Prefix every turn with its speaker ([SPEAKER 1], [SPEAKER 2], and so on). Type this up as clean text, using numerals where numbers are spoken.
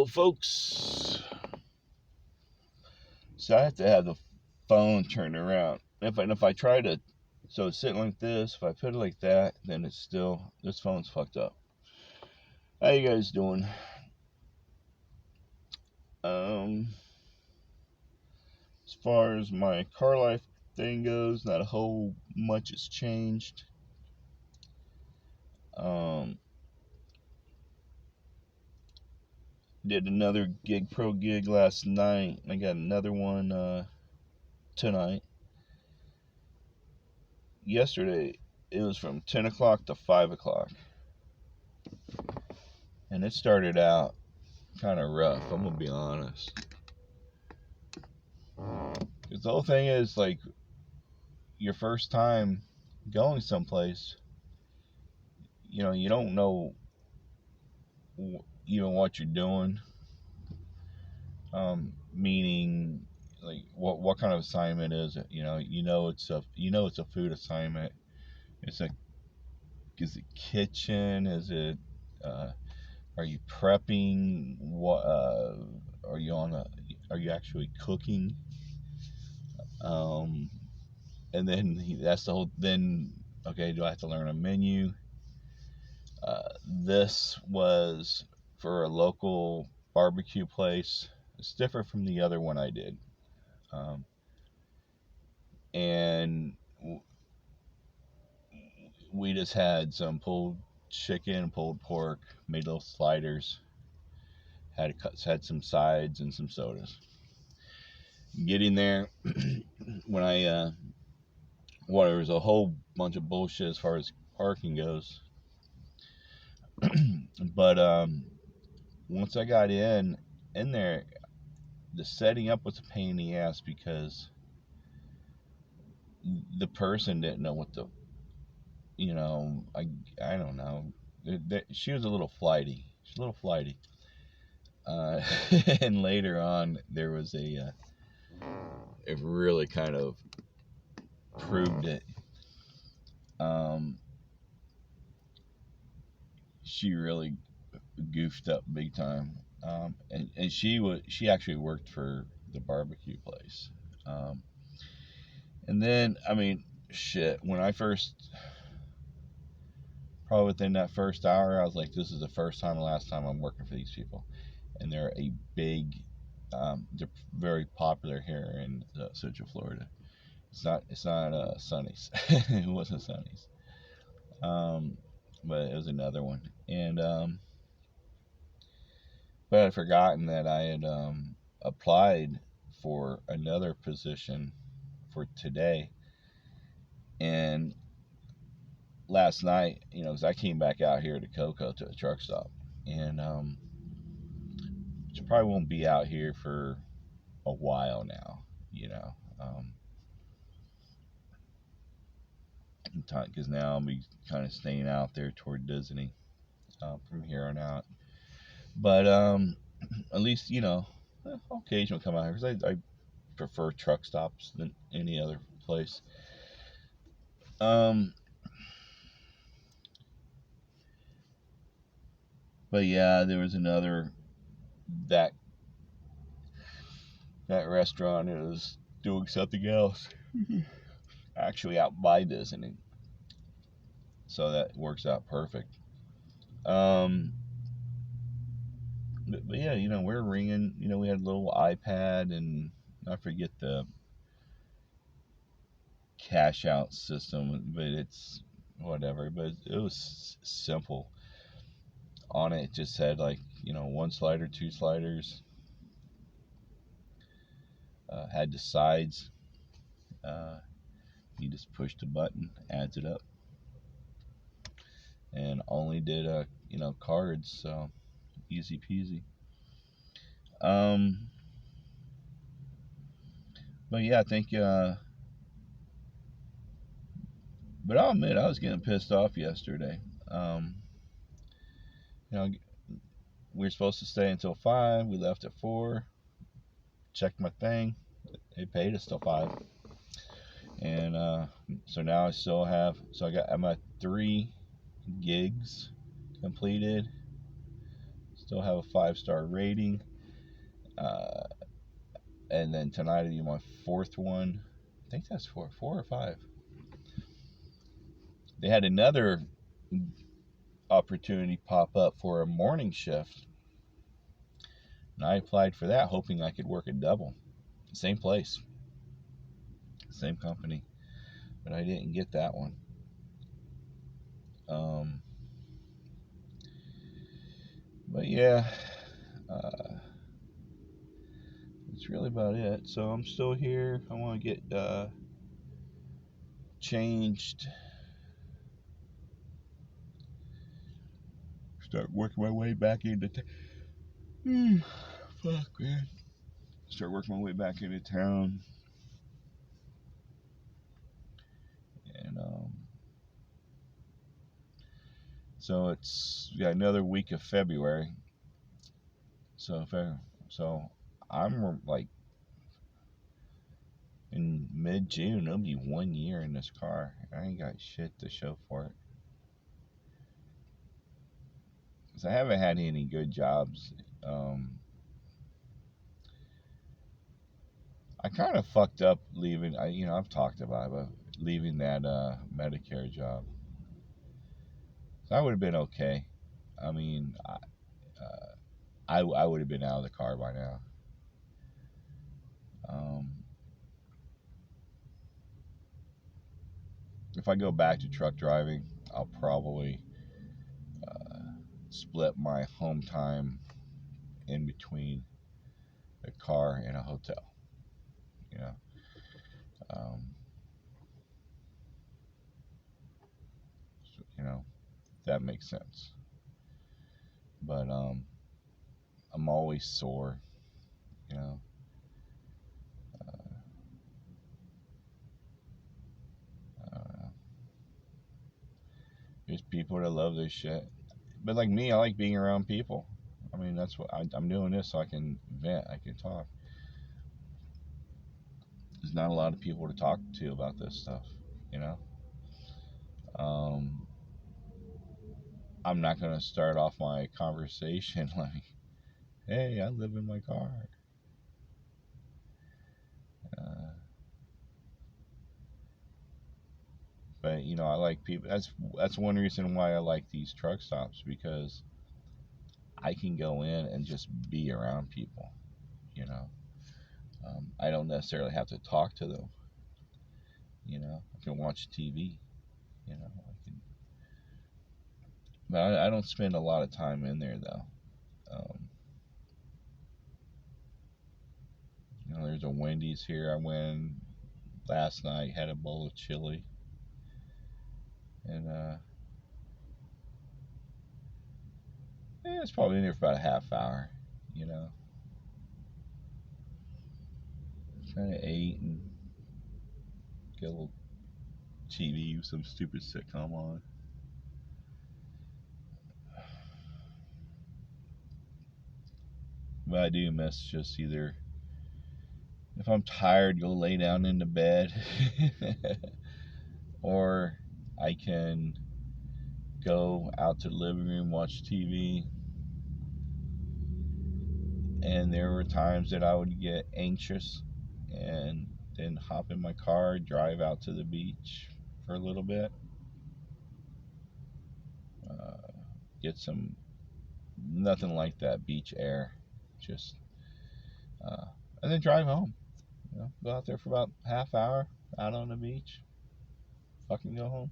[SPEAKER 1] Hello, folks. So I have to have the phone turned around. If I try to, so it's sitting like this. If I put it like that, then it's still, this phone's fucked up. How you guys doing? As far as my Carlife thing goes, not a whole much has changed. Did another GIGPRO gig last night. I got another one tonight. Yesterday, it was from 10 o'clock to 5 o'clock. And it started out kind of rough, I'm going to be honest. Because the whole thing is, like, your first time going someplace, you know, you don't know even what you're doing. Meaning, like, what kind of assignment is it? You know it's a food assignment. Is it kitchen? Is it are you prepping? What are you actually cooking? And then that's the whole. Then okay, do I have to learn a menu? This was for a local barbecue place. It's different from the other one I did, and we just had some pulled chicken, pulled pork, made little sliders. Had some sides and some sodas. Getting there, when well, there was a whole bunch of bullshit as far as parking goes. But once I got in there, the setting up was a pain in the ass because the person didn't know what the, I don't know. She was a little flighty. She's a little flighty. And later on, there was it really kind of proved it. She really goofed up big time. And she actually worked for the barbecue place. And then, I mean, shit, probably within that first hour, I was like, this is the first time and last time I'm working for these people. And they're they're very popular here in Central Florida. It's not Sonny's. It wasn't Sonny's. But it was another one. And, but I'd forgotten that I had applied for another position for today. And last night, because I came back out here to Cocoa to a truck stop, and which probably won't be out here for a while now, because now I'll be kind of staying out there toward Disney from here on out. But at least I'll occasionally come out here because I prefer truck stops than any other place. But yeah, there was another that restaurant is doing something else, actually out by Disney, so that works out perfect. But yeah, we're ringing. We had a little iPad, and I forget the cash out system, but it's whatever. But it was simple. On it just said, like, one slider, two sliders. Had the sides. You just push the button, adds it up, and only did cards, so easy peasy. But yeah, I think but I'll admit I was getting pissed off yesterday. You know, we were supposed to stay until 5. We left at 4. Checked my thing. They paid us till 5. And so now I'm at 3 gigs completed. Still have a 5-star rating. And then tonight will be my 4th one. I think that's 4 or 5. They had another opportunity pop up for a morning shift, and I applied for that hoping I could work a double. Same place, same company, but I didn't get that one. But yeah, that's really about it. So I'm still here. I want to get changed, start working my way back into fuck, man. Start working my way back into town. And so it's got another week of February. So I'm like in mid-June. It'll be 1 year in this car. I ain't got shit to show for it. 'Cause I haven't had any good jobs. I kind of fucked up leaving. I've talked about it, but leaving that Medicare job. So I would have been okay. I mean, I would have been out of the car by now. If I go back to truck driving, I'll probably split my home time in between a car and a hotel. You know, um, if that makes sense. But I'm always sore. You know, I don't know. There's people that love this shit, but like me, I like being around people. I mean, that's what I'm doing this so I can vent, I can talk. There's not a lot of people to talk to about this stuff, you know. Um, I'm not gonna start off my conversation like, "Hey, I live in my car." Uh, but I like people. That's one reason why I like these truck stops, because I can go in and just be around people. You know, I don't necessarily have to talk to them. I can watch TV. I can, but I don't spend a lot of time in there though. Um, there's a Wendy's here. I went last night, had a bowl of chili, and it's probably in there for about a half hour. You know, kind of ate and get a little TV with some stupid sitcom on. But I do miss just either, if I'm tired, go lay down in the bed, or I can go out to the living room, watch TV. And there were times that I would get anxious and then hop in my car, drive out to the beach for a little bit, uh, get some, nothing like that beach air, just, uh, and then drive home. Go out there for about half hour out on the beach, fucking go home.